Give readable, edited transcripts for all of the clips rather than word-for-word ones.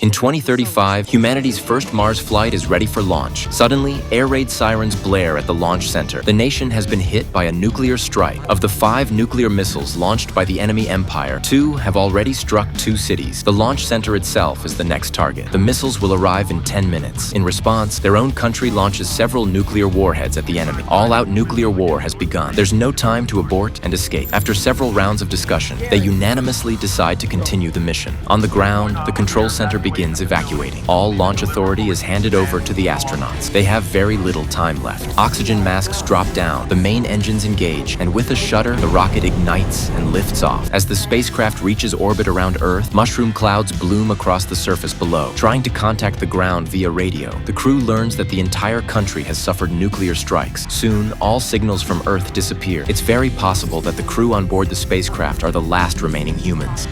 In 2035, humanity's first Mars flight is ready for launch. Suddenly, air raid sirens blare at the launch center. The nation has been hit by a nuclear strike. Of the 5 nuclear missiles launched by the enemy empire, 2 have already struck 2 cities. The launch center itself is the next target. The missiles will arrive in 10 minutes. In response, their own country launches several nuclear warheads at the enemy. All-out nuclear war has begun. There's no time to abort and escape. After several rounds of discussion, they unanimously decide to continue the mission. On the ground, the control center begins evacuating. All launch authority is handed over to the astronauts. They have very little time left. Oxygen masks drop down, the main engines engage, and with a shudder, the rocket ignites and lifts off. As the spacecraft reaches orbit around Earth, mushroom clouds bloom across the surface below. Trying to contact the ground via radio, the crew learns that the entire country has suffered nuclear strikes. Soon, all signals from Earth disappear. It's very possible that the crew on board the spacecraft are the last remaining humans.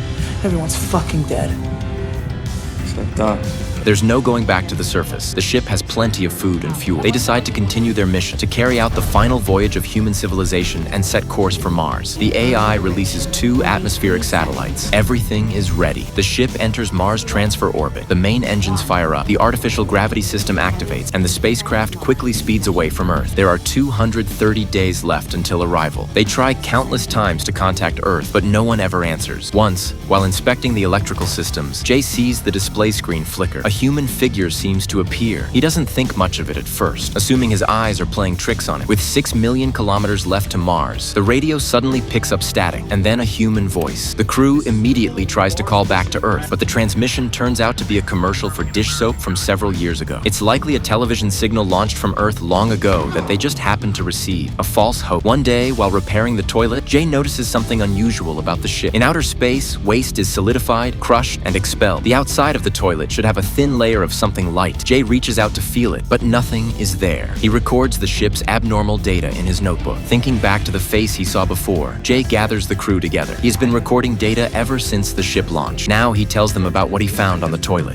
Everyone's fucking dead. There's no going back to the surface. The ship has plenty of food and fuel. They decide to continue their mission, to carry out the final voyage of human civilization and set course for Mars. The AI releases 2 atmospheric satellites. Everything is ready. The ship enters Mars transfer orbit. The main engines fire up, the artificial gravity system activates, and the spacecraft quickly speeds away from Earth. There are 230 days left until arrival. They try countless times to contact Earth, but no one ever answers. Once, while inspecting the electrical systems, Jay sees the display screen flicker. A human figure seems to appear. He doesn't think much of it at first, assuming his eyes are playing tricks on him. With 6 million kilometers left to Mars, the radio suddenly picks up static, and then a human voice. The crew immediately tries to call back to Earth, but the transmission turns out to be a commercial for dish soap from several years ago. It's likely a television signal launched from Earth long ago that they just happened to receive. A false hope. One day, while repairing the toilet, Jay notices something unusual about the ship. In outer space, waste is solidified, crushed, and expelled. The outside of the toilet should have a thin layer of something light. Jay reaches out to feel it, but nothing is there. He records the ship's abnormal data in his notebook. Thinking back to the face he saw before, Jay gathers the crew together. He's been recording data ever since the ship launch. Now he tells them about what he found on the toilet.